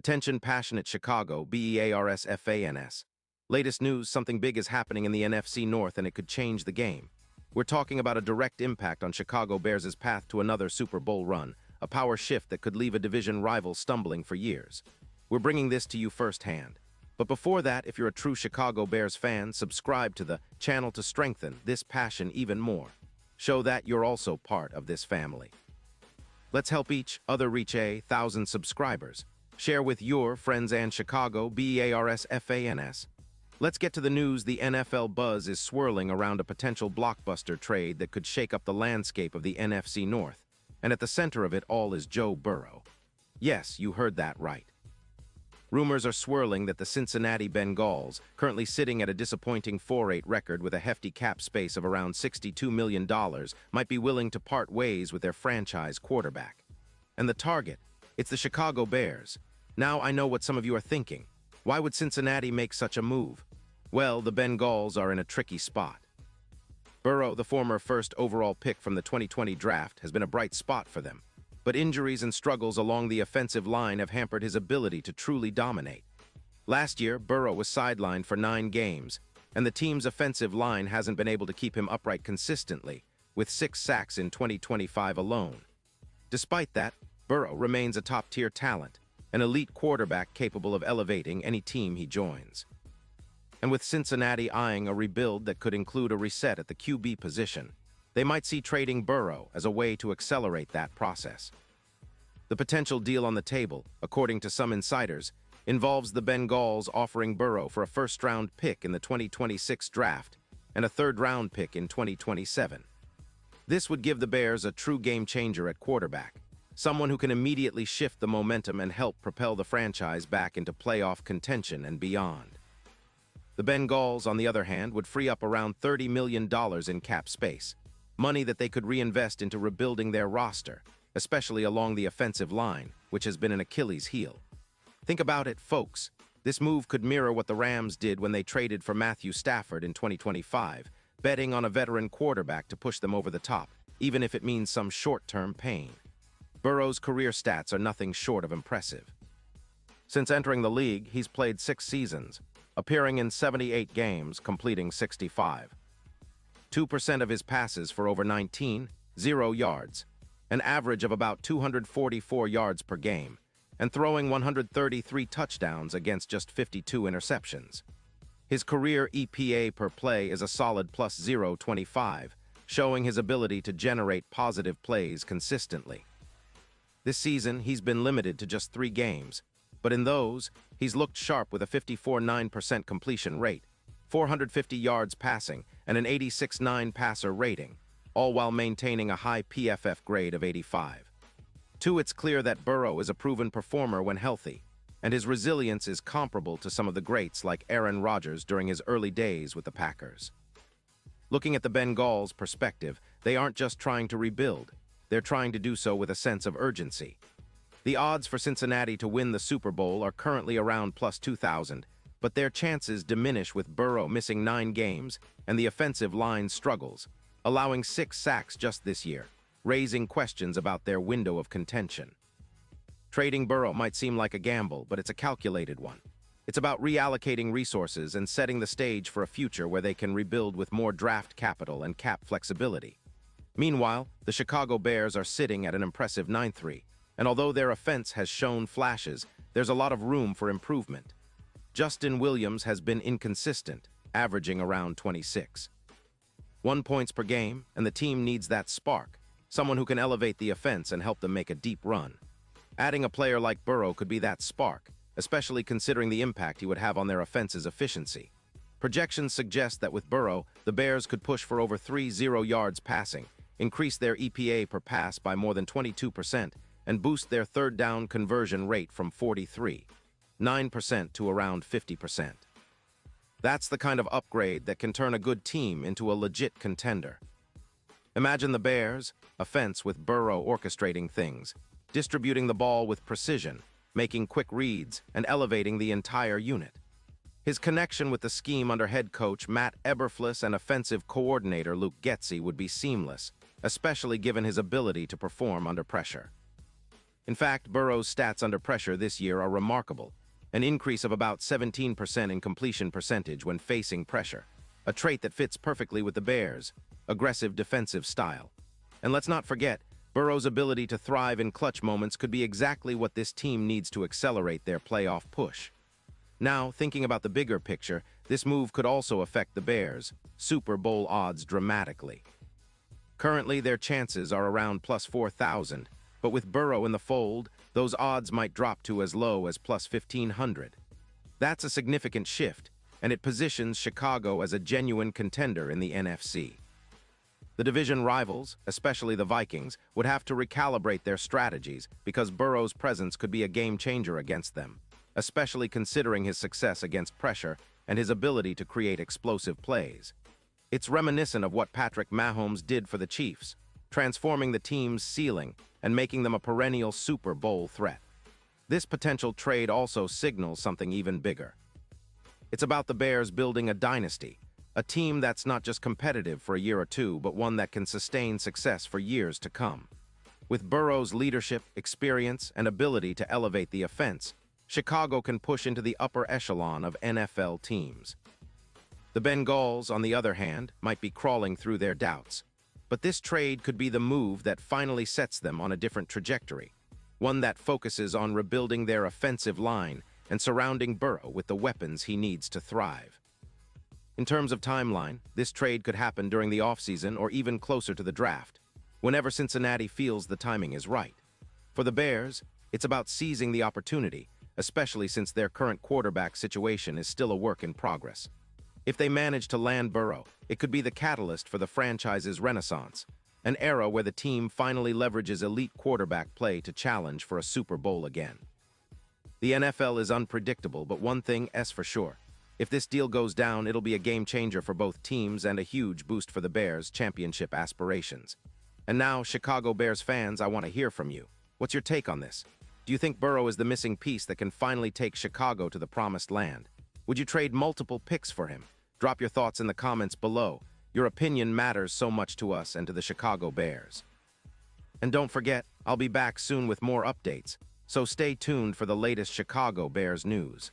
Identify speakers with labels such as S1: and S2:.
S1: Attention passionate Chicago, Bears fans. Latest news, something big is happening in the NFC North and it could change the game. We're talking about a direct impact on Chicago Bears' path to another Super Bowl run, a power shift that could leave a division rival stumbling for years. We're bringing this to you firsthand. But before that, if you're a true Chicago Bears fan, subscribe to the channel to strengthen this passion even more. Show that you're also part of this family. Let's help each other reach 1,000 subscribers. Share with your friends and Chicago Bears fans. Let's get to the news. The NFL buzz is swirling around a potential blockbuster trade that could shake up the landscape of the NFC North. And at the center of it all is Joe Burrow. Yes, you heard that right. Rumors are swirling that the Cincinnati Bengals, currently sitting at a disappointing 4-8 record with a hefty cap space of around $62 million, might be willing to part ways with their franchise quarterback. And the target? It's the Chicago Bears. Now I know what some of you are thinking. Why would Cincinnati make such a move? Well, the Bengals are in a tricky spot. Burrow, the former first overall pick from the 2020 draft, has been a bright spot for them. But injuries and struggles along the offensive line have hampered his ability to truly dominate. Last year, Burrow was sidelined for 9 games, and the team's offensive line hasn't been able to keep him upright consistently, with 6 sacks in 2025 alone. Despite that, Burrow remains a top-tier talent, an elite quarterback capable of elevating any team he joins. And with Cincinnati eyeing a rebuild that could include a reset at the QB position, they might see trading Burrow as a way to accelerate that process. The potential deal on the table, according to some insiders, involves the Bengals offering Burrow for a first-round pick in the 2026 draft and a third-round pick in 2027. This would give the Bears a true game-changer at quarterback, someone who can immediately shift the momentum and help propel the franchise back into playoff contention and beyond. The Bengals, on the other hand, would free up around $30 million in cap space, money that they could reinvest into rebuilding their roster, especially along the offensive line, which has been an Achilles heel. Think about it, folks. This move could mirror what the Rams did when they traded for Matthew Stafford in 2025, betting on a veteran quarterback to push them over the top, even if it means some short-term pain. Burrow's career stats are nothing short of impressive. Since entering the league, he's played 6 seasons, appearing in 78 games, completing 65. 2% of his passes for over 0 yards, an average of about 244 yards per game, and throwing 133 touchdowns against just 52 interceptions. His career EPA per play is a solid plus 0.25, showing his ability to generate positive plays consistently. This season, he's been limited to just 3 games, but in those, he's looked sharp with a 54.9% completion rate, 450 yards passing, and an 86.9 passer rating, all while maintaining a high PFF grade of 85. It's clear that Burrow is a proven performer when healthy, and his resilience is comparable to some of the greats like Aaron Rodgers during his early days with the Packers. Looking at the Bengals' perspective, they aren't just trying to rebuild. They're trying to do so with a sense of urgency. The odds for Cincinnati to win the Super Bowl are currently around plus 2,000, but their chances diminish with Burrow missing 9 games and the offensive line struggles, allowing 6 sacks just this year, raising questions about their window of contention. Trading Burrow might seem like a gamble, but it's a calculated one. It's about reallocating resources and setting the stage for a future where they can rebuild with more draft capital and cap flexibility. Meanwhile, the Chicago Bears are sitting at an impressive 9-3, and although their offense has shown flashes, there's a lot of room for improvement. Justin Williams has been inconsistent, averaging around 26. 1 point per game, and the team needs that spark, someone who can elevate the offense and help them make a deep run. Adding a player like Burrow could be that spark, especially considering the impact he would have on their offense's efficiency. Projections suggest that with Burrow, the Bears could push for over 30 yards passing, increase their EPA per pass by more than 22%, and boost their third down conversion rate from 43.9% to around 50%. That's the kind of upgrade that can turn a good team into a legit contender. Imagine the Bears' offense with Burrow orchestrating things, distributing the ball with precision, making quick reads, and elevating the entire unit. His connection with the scheme under head coach Matt Eberflus and offensive coordinator Luke Getsy would be seamless, especially given his ability to perform under pressure. In fact, Burrow's stats under pressure this year are remarkable, an increase of about 17% in completion percentage when facing pressure, a trait that fits perfectly with the Bears' aggressive defensive style. And let's not forget, Burrow's ability to thrive in clutch moments could be exactly what this team needs to accelerate their playoff push. Now, thinking about the bigger picture, this move could also affect the Bears' Super Bowl odds dramatically. Currently, their chances are around plus 4,000, but with Burrow in the fold, those odds might drop to as low as plus 1,500. That's a significant shift, and it positions Chicago as a genuine contender in the NFC. The division rivals, especially the Vikings, would have to recalibrate their strategies because Burrow's presence could be a game-changer against them, especially considering his success against pressure and his ability to create explosive plays. It's reminiscent of what Patrick Mahomes did for the Chiefs, transforming the team's ceiling and making them a perennial Super Bowl threat. This potential trade also signals something even bigger. It's about the Bears building a dynasty, a team that's not just competitive for a year or two, but one that can sustain success for years to come. With Burrow's leadership, experience, and ability to elevate the offense, Chicago can push into the upper echelon of NFL teams. The Bengals, on the other hand, might be crawling through their doubts. But this trade could be the move that finally sets them on a different trajectory, one that focuses on rebuilding their offensive line and surrounding Burrow with the weapons he needs to thrive. In terms of timeline, this trade could happen during the offseason or even closer to the draft, whenever Cincinnati feels the timing is right. For the Bears, it's about seizing the opportunity, especially since their current quarterback situation is still a work in progress. If they manage to land Burrow, it could be the catalyst for the franchise's renaissance, an era where the team finally leverages elite quarterback play to challenge for a Super Bowl again. The NFL is unpredictable, but one thing is for sure. If this deal goes down, it'll be a game-changer for both teams and a huge boost for the Bears' championship aspirations. And now, Chicago Bears fans, I want to hear from you. What's your take on this? Do you think Burrow is the missing piece that can finally take Chicago to the promised land? Would you trade multiple picks for him? Drop your thoughts in the comments below. Your opinion matters so much to us and to the Chicago Bears. And don't forget, I'll be back soon with more updates, so stay tuned for the latest Chicago Bears news.